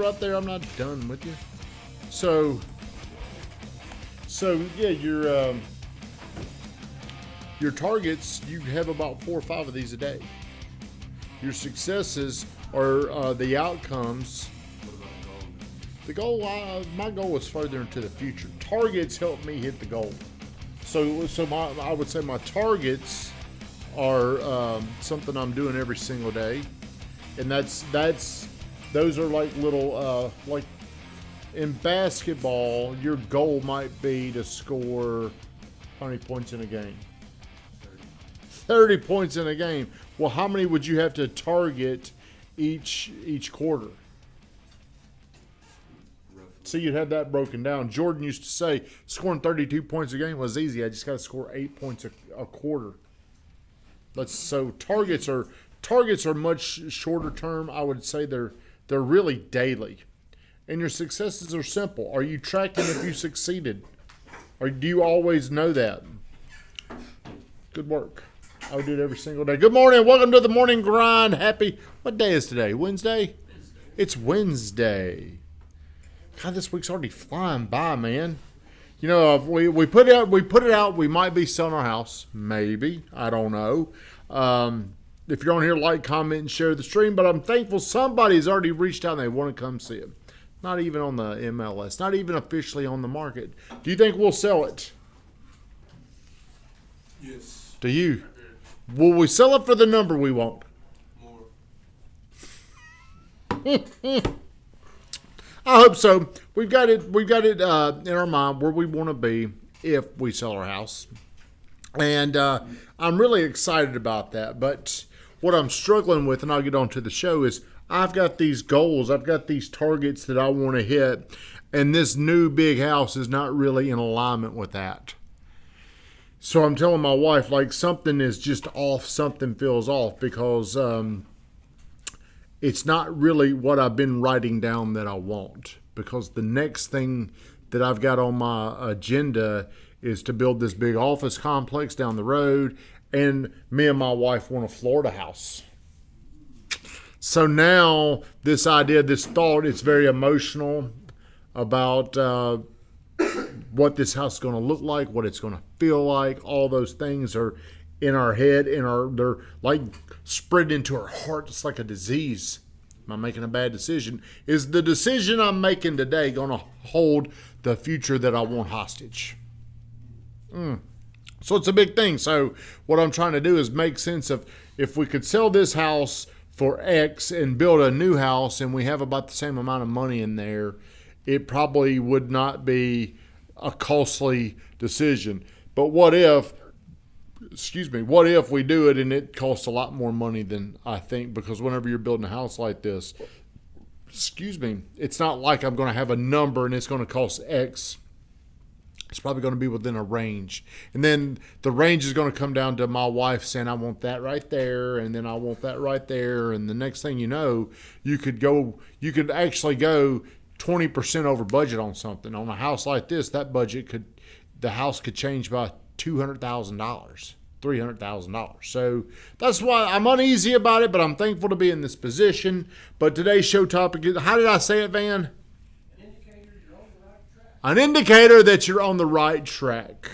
right there. I'm not done with you. So yeah, your targets, you have about 4 or 5 of these a day. Your successes are the outcomes. The goal, my goal is further into the future. Targets help me hit the goal. So I would say my targets are something I'm doing every single day, and those are like little like in basketball. Your goal might be to score how many points in a game? 30 points in a game. Well, how many would you have to target each quarter? So you'd have that broken down. Jordan used to say scoring 32 points a game was easy. I just got to score 8 points a quarter. So targets are much shorter term. I would say they're really daily. And your successes are simple. Are you tracking if you succeeded? Or do you always know that? Good work. I would do it every single day. Good morning. Welcome to the morning grind. What day is today? Wednesday? It's Wednesday. God, this week's already flying by, man. You know, we put it out. We might be selling our house, maybe. I don't know. If you're on here, like, comment, and share the stream. But I'm thankful somebody's already reached out and they want to come see it. Not even on the MLS. Not even officially on the market. Do you think we'll sell it? Yes. Do you? Will we sell it for the number we want? More. I hope so. We've got it in our mind where we want to be if we sell our house. And I'm really excited about that. But what I'm struggling with, and I'll get on to the show, is I've got these goals. I've got these targets that I want to hit. And this new big house is not really in alignment with that. So I'm telling my wife, like, something is just off. Something feels off because it's not really what I've been writing down that I want, because the next thing that I've got on my agenda is to build this big office complex down the road, and me and my wife want a Florida house. So now this idea, this thought, it's very emotional about what this house is going to look like, what it's going to feel like. All those things are in our head, they're like spread into our heart. It's like a disease. Am I making a bad decision? Is the decision I'm making today going to hold the future that I want hostage? So it's a big thing. So what I'm trying to do is make sense of, if we could sell this house for X and build a new house and we have about the same amount of money in there, it probably would not be a costly decision. But what if we do it and it costs a lot more money than I think? Because whenever you're building a house like this, it's not like I'm going to have a number and it's going to cost X. It's probably going to be within a range. And then the range is going to come down to my wife saying, I want that right there, and then I want that right there. And the next thing you know, you could actually go 20% over budget on something. On a house like this, the house could change by $200,000, $300,000. So that's why I'm uneasy about it, but I'm thankful to be in this position. But today's show topic is, how did I say it, Van? An indicator that you're on the right track.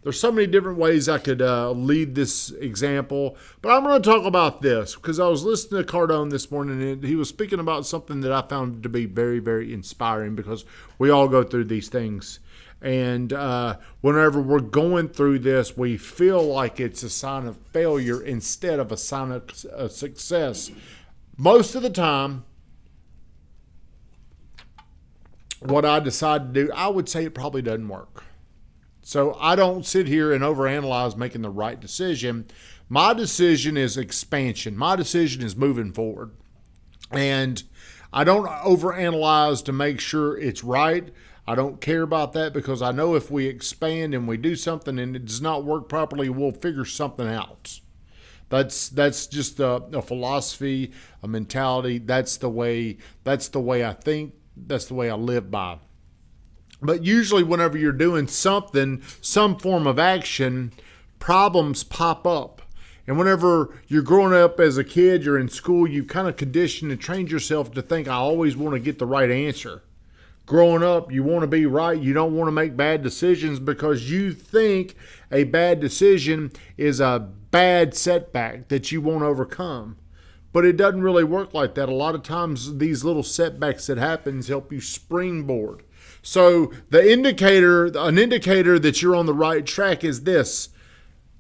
There's so many different ways I could lead this example, but I'm going to talk about this because I was listening to Cardone this morning, and he was speaking about something that I found to be very, very inspiring, because we all go through these things. And whenever we're going through this, we feel like it's a sign of failure instead of a sign of success. Most of the time, what I decide to do, I would say it probably doesn't work. So I don't sit here and overanalyze making the right decision. My decision is expansion. My decision is moving forward. And I don't overanalyze to make sure it's right. I don't care about that, because I know if we expand and we do something and it does not work properly, we'll figure something out. That's just a philosophy, a mentality. That's the way I think. That's the way I live by. But usually whenever you're doing something, some form of action, problems pop up. And whenever you're growing up as a kid, you're in school, you kind of conditioned and trained yourself to think, I always want to get the right answer. Growing up, you want to be right. You don't want to make bad decisions because you think a bad decision is a bad setback that you won't overcome. But it doesn't really work like that. A lot of times these little setbacks that happens help you springboard. So an indicator that you're on the right track is this.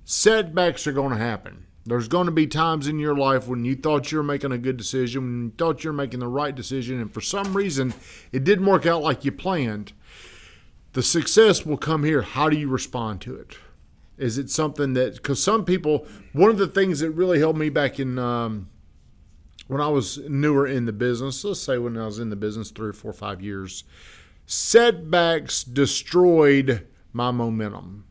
Setbacks are going to happen. There's going to be times in your life when you thought you were making a good decision, when you thought you were making the right decision, and for some reason it didn't work out like you planned. The success will come here. How do you respond to it? Is it something that, because some people, one of the things that really held me back in when I was newer in the business, let's say when I was in the business 3 or 4 or 5 years, setbacks destroyed my momentum.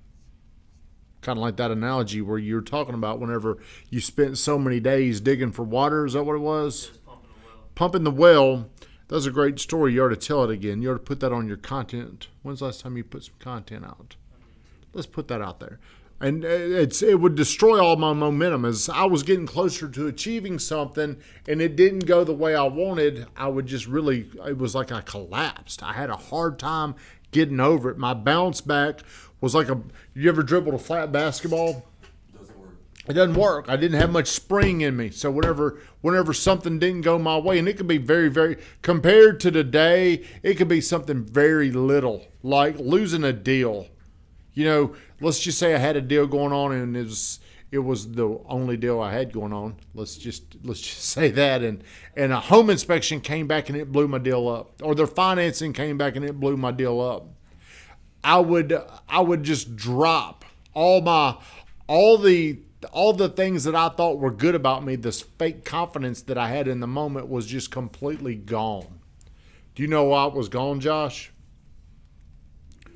Kind of like that analogy where you're talking about whenever you spent so many days digging for water. Is that what it was? Pumping the well. That's a great story. You ought to tell it again. You ought to put that on your content. When's the last time you put some content out? Let's put that out there. And it would destroy all my momentum. As I was getting closer to achieving something and it didn't go the way I wanted, I would just really, it was like I collapsed. I had a hard time getting over it. My bounce back was like you ever dribbled a flat basketball? Doesn't work. It doesn't work. I didn't have much spring in me. So whenever something didn't go my way, and it could be very, very, compared to today, it could be something very little, like losing a deal. You know, let's just say I had a deal going on and it was the only deal I had going on. Let's just say that, and a home inspection came back and it blew my deal up, or their financing came back and it blew my deal up. I would just drop all the things that I thought were good about me. This fake confidence that I had in the moment was just completely gone. Do you know why it was gone, Josh? I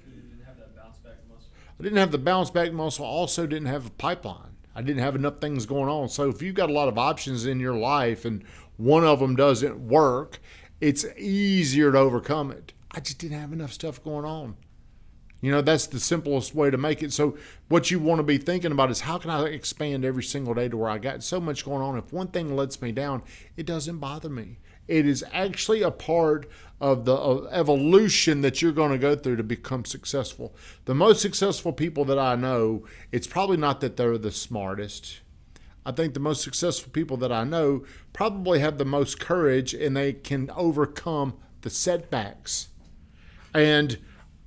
didn't have the bounce back muscle. I also didn't have a pipeline. I didn't have enough things going on. So if you've got a lot of options in your life and one of them doesn't work, it's easier to overcome it. I just didn't have enough stuff going on. You know, that's the simplest way to make it. So what you want to be thinking about is, how can I expand every single day to where I got so much going on? If one thing lets me down, it doesn't bother me. It is actually a part of the evolution that you're going to go through to become successful. The most successful people that I know, it's probably not that they're the smartest. I think the most successful people that I know probably have the most courage and they can overcome the setbacks. And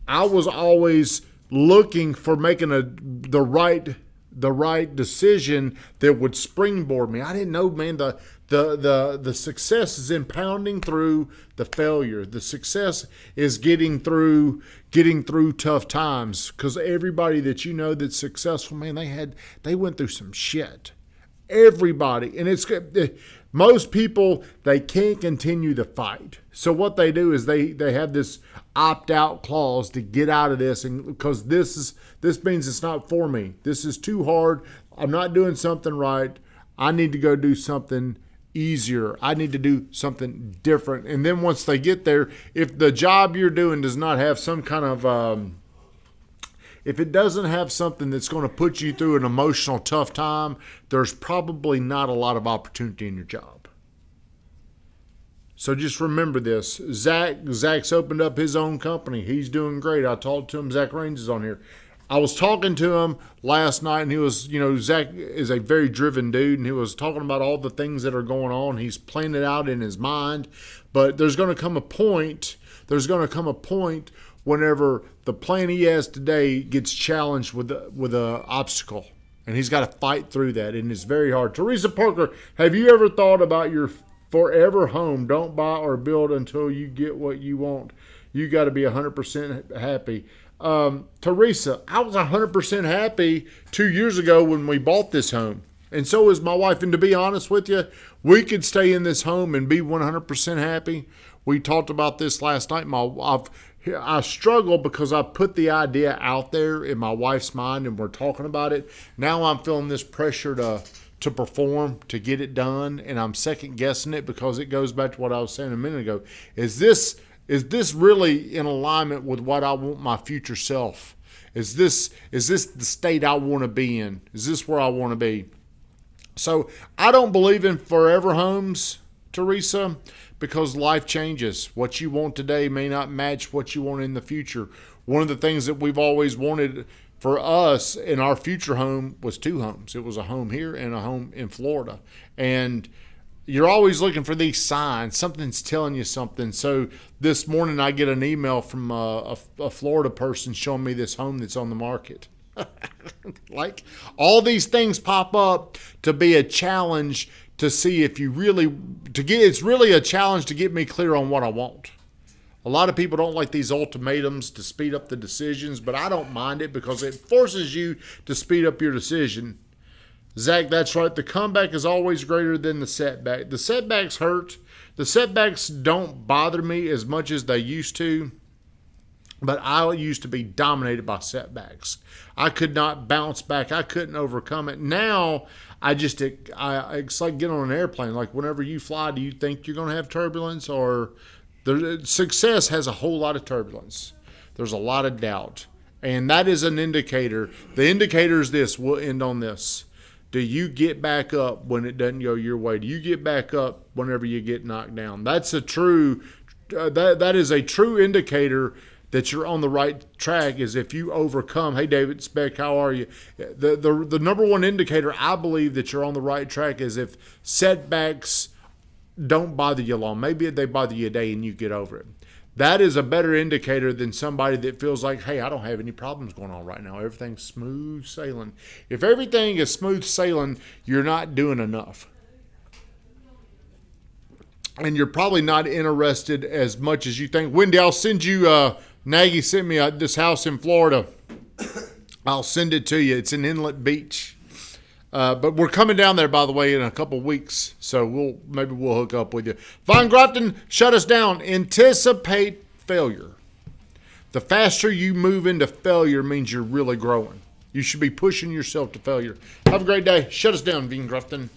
I was always looking for making the right decision that would springboard me. I didn't know, man, the success is in pounding through the failure. The success is getting through tough times, because everybody that you know that's successful, man, they went through some shit. Everybody. And most people, they can't continue the fight. So what they do is they have this opt-out clause to get out of this, and because this means it's not for me. This is too hard. I'm not doing something right. I need to go do something easier. I need to do something different. And then once they get there, if the job you're doing does not have some kind of if it doesn't have something that's going to put you through an emotional tough time, there's probably not a lot of opportunity in your job. So just remember this. Zach's opened up his own company. He's doing great. I talked to him. Zach Range is on here. I was talking to him last night, and he was, Zach is a very driven dude, and he was talking about all the things that are going on. He's playing it out in his mind, but there's going to come a point whenever the plan he has today gets challenged with a obstacle, and he's got to fight through that, and it's very hard. Teresa Parker, have you ever thought about your forever home? Don't buy or build until you get what you want. You got to be 100% happy. Teresa, I was 100% happy 2 years ago when we bought this home. And so is my wife. And to be honest with you, we could stay in this home and be 100% happy. We talked about this last night. I struggle because I put the idea out there in my wife's mind and we're talking about it. Now I'm feeling this pressure to perform, to get it done. And I'm second guessing it because it goes back to what I was saying a minute ago. Is this really in alignment with what I want my future self? Is this the state I want to be in? Is this where I want to be? So I don't believe in forever homes, Teresa, because life changes. What you want today may not match what you want in the future. One of the things that we've always wanted for us in our future home was 2 homes. It was a home here and a home in Florida. And you're always looking for these signs. Something's telling you something. So this morning I get an email from a Florida person showing me this home that's on the market. Like, all these things pop up to be a challenge to see if you really, it's really a challenge to get me clear on what I want. A lot of people don't like these ultimatums to speed up the decisions, but I don't mind it because it forces you to speed up your decision. Zach, that's right. The comeback is always greater than the setback. The setbacks hurt. The setbacks don't bother me as much as they used to, but I used to be dominated by setbacks. I could not bounce back. I couldn't overcome it. Now, it's like getting on an airplane. Like, whenever you fly, do you think you're going to have turbulence? Or success has a whole lot of turbulence. There's a lot of doubt. And that is an indicator. The indicator is this. We'll end on this. Do you get back up when it doesn't go your way? Do you get back up whenever you get knocked down? That's a true. That is a true indicator that you're on the right track. Is if you overcome. Hey, David Speck, how are you? The number one indicator I believe that you're on the right track is if setbacks don't bother you long. Maybe they bother you a day and you get over it. That is a better indicator than somebody that feels like, hey, I don't have any problems going on right now. Everything's smooth sailing. If everything is smooth sailing, you're not doing enough. And you're probably not interested as much as you think. Wendy, I'll send you, Nagy sent me this house in Florida. I'll send it to you. It's in Inlet Beach. But we're coming down there, by the way, in a couple weeks. So maybe we'll hook up with you. Von Grafton, shut us down. Anticipate failure. The faster you move into failure means you're really growing. You should be pushing yourself to failure. Have a great day. Shut us down, Von Grafton.